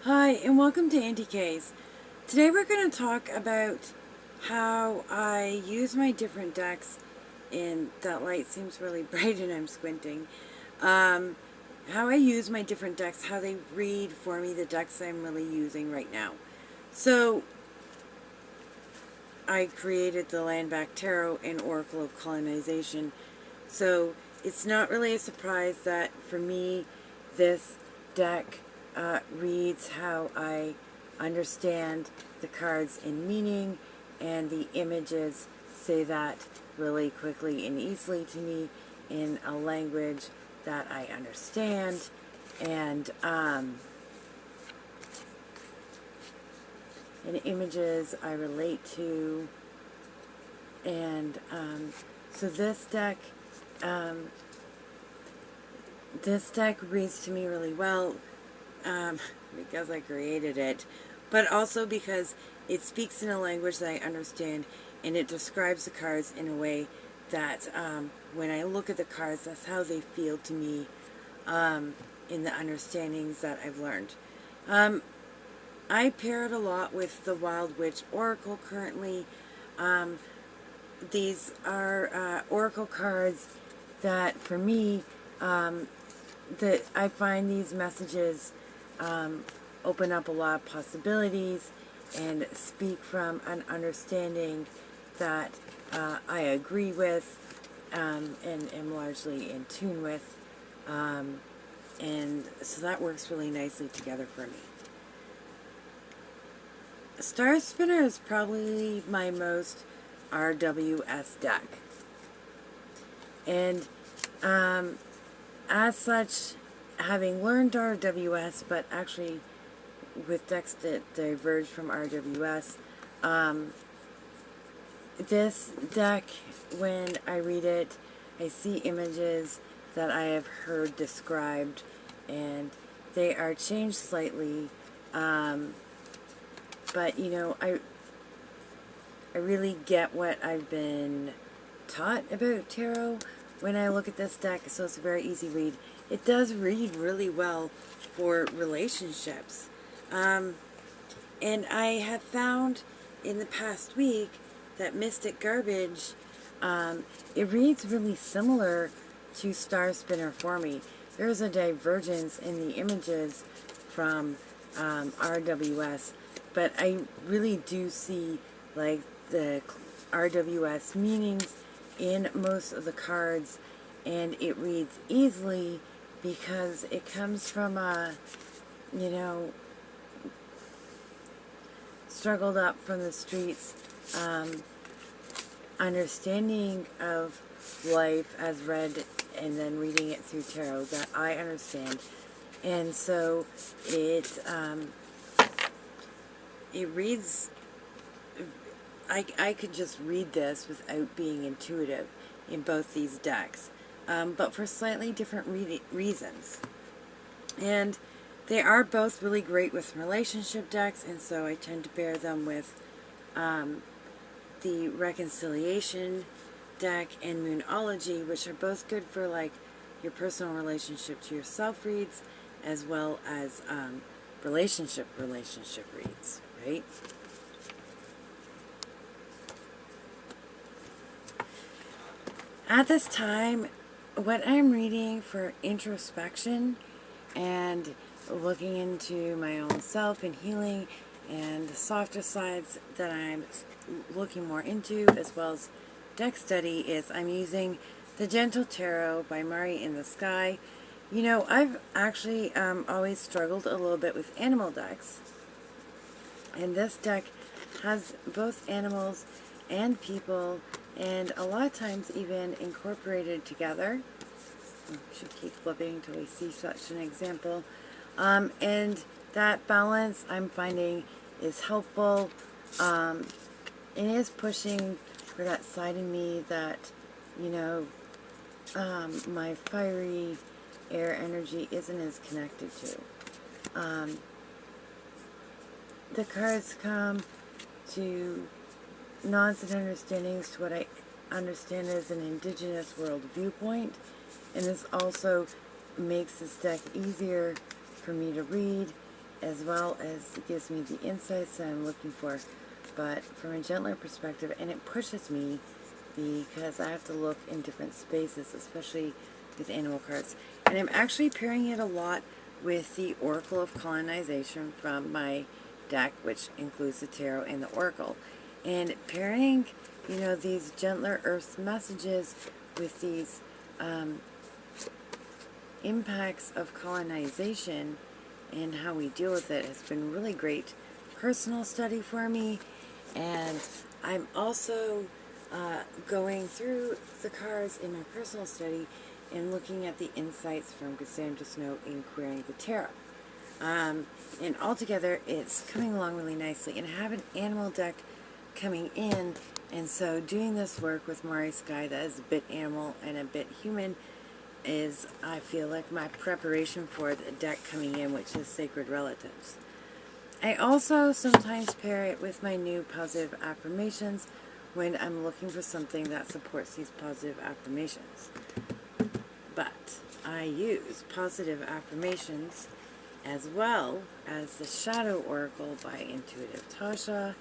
Hi, and welcome to Anti-K's. Today we're going to talk about how I use my different decks, and that light seems really bright and I'm squinting. How I use my different decks, how they read for me the decks I'm really using right now. So, I created the Landback Tarot and Oracle of Colonization. So, it's not really a surprise that for me, this deck reads how I understand the cards in meaning, and the images say that really quickly and easily to me in a language that I understand. And images I relate to. And so um, this deck reads to me really well, because I created it, but also because it speaks in a language that I understand, and it describes the cards in a way that when I look at the cards, that's how they feel to me, in the understandings that I've learned. I pair it a lot with the Wild Witch Oracle currently. These are Oracle cards that, for me, that I find these messages open up a lot of possibilities and speak from an understanding that I agree with, and am largely in tune with. And so that works really nicely together for me. Star Spinner is probably my most RWS deck. And as such, having learned RWS, but actually with decks that diverge from RWS, this deck, when I read it, I see images that I have heard described, and they are changed slightly. But, you know, I really get what I've been taught about tarot when I look at this deck, so it's a very easy read. It does read really well for relationships. And I have found in the past week that Mystic Garbage, it reads really similar to Star Spinner for me. There's a divergence in the images from RWS, but I really do see like the RWS meanings in most of the cards, and it reads easily because it comes from a, you know, struggled up from the streets, understanding of life as read and then reading it through tarot that I understand. And so it reads, I could just read this without being intuitive in both these decks, but for slightly different reasons. And they are both really great with relationship decks, and so I tend to pair them with the Reconciliation deck and Moonology, which are both good for like your personal relationship to yourself reads, as well as relationship reads, right? At this time, what I'm reading for introspection and looking into my own self and healing and the softer sides that I'm looking more into, as well as deck study, is I'm using the Gentle Tarot by Mari in the Sky. You know, I've actually always struggled a little bit with animal decks, and this deck has both animals and people, and a lot of times even incorporated together. Should keep flipping until we see such an example. And that balance I'm finding is helpful. It is pushing for that side of me that, you know, my fiery air energy isn't as connected to. The cards come to nods and understandings to what I understand as an indigenous world viewpoint, and this also makes this deck easier for me to read as well as it gives me the insights that I'm looking for, but from a gentler perspective, and it pushes me because I have to look in different spaces, especially with animal cards. And I'm actually pairing it a lot with the Oracle of Colonization from my deck, which includes the tarot and the oracle. And pairing, these gentler earth messages with these impacts of colonization and how we deal with it has been really great personal study for me. And I'm also going through the cards in my personal study and looking at the insights from Cassandra Snow in Querying the Tarot. And altogether, it's coming along really nicely. And I have an animal deck coming in, and so doing this work with Mari Sky that is a bit animal and a bit human is, I feel like, my preparation for the deck coming in, which is Sacred Relatives. I also sometimes pair it with my new positive affirmations when I'm looking for something that supports these positive affirmations. But I use positive affirmations as well as the Shadow Oracle by Intuitive Tasha.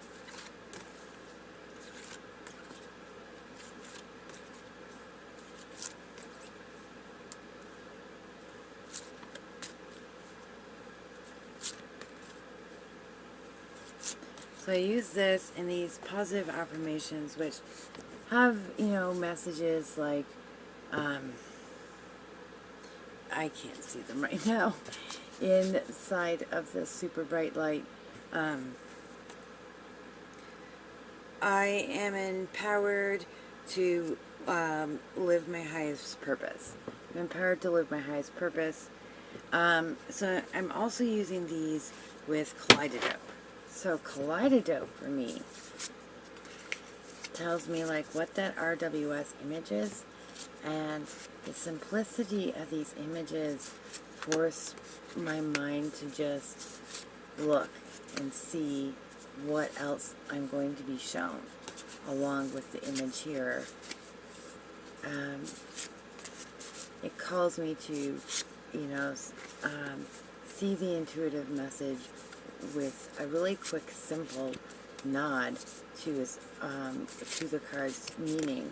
So I use this in these positive affirmations, which have, messages like, I can't see them right now, inside of this super bright light. I am empowered to live my highest purpose. I'm empowered to live my highest purpose. So I'm also using these with Kaleidodope. So Kaleidodope for me tells me like what that RWS image is, and the simplicity of these images force my mind to just look and see what else I'm going to be shown along with the image here. It calls me to, see the intuitive message with a really quick, simple nod to the card's meaning,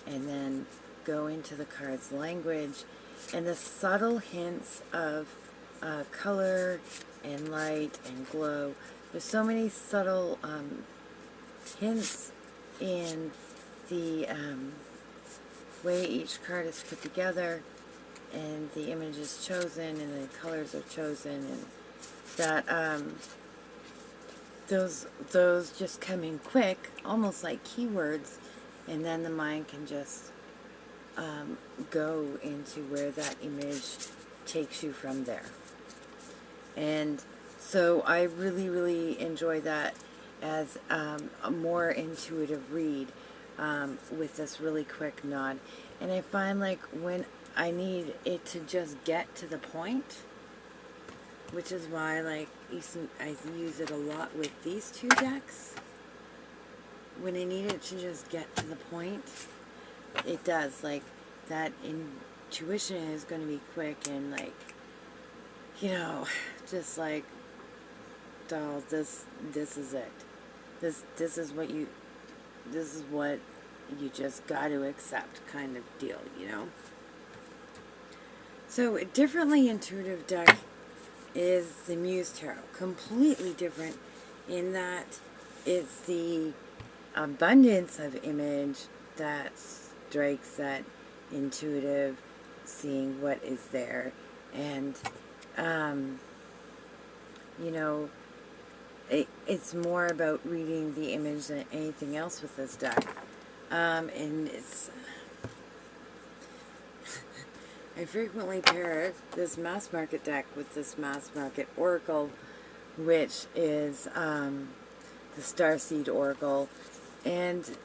and then go into the card's language and the subtle hints of color and light and glow. There's so many subtle hints in the way each card is put together, and the image is chosen, and the colors are chosen, and that those just come in quick, almost like keywords, and then the mind can just go into where that image takes you from there. And so I really, really enjoy that as a more intuitive read with this really quick nod. And I find like when I need it to just get to the point, which is why I use it a lot with these two decks. When I need it to just get to the point, it does. Like, that intuition is going to be quick and like, just like, doll, this is it. This is what you just got to accept, kind of deal, So a differently intuitive deck is the Muse Tarot. Completely different in that it's the abundance of image that strikes that intuitive, seeing what is there. And, it's more about reading the image than anything else with this deck. And it's... I frequently pair this mass market deck with this mass market oracle, which is the Starseed Oracle, and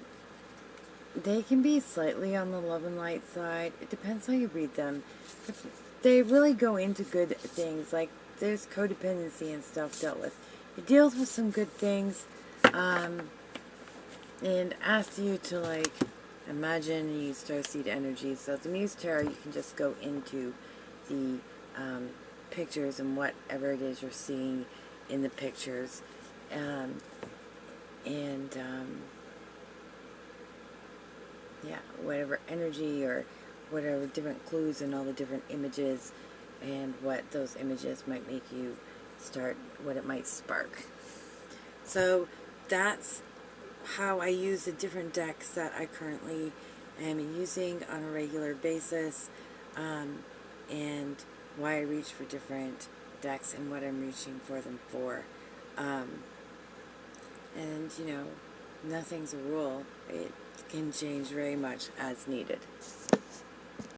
they can be slightly on the love and light side. It depends how you read them. But they really go into good things, like there's codependency and stuff dealt with. It deals with some good things, and asks you to like imagine and use starseed energy. So the Muse Tarot, you can just go into the pictures and whatever it is you're seeing, in the pictures, and yeah, whatever energy or whatever different clues and all the different images and what those images might make you start, what it might spark. So that's how I use the different decks that I currently am using on a regular basis, and why I reach for different decks and what I'm reaching for them for. And, you know, nothing's a rule. It can change very much as needed.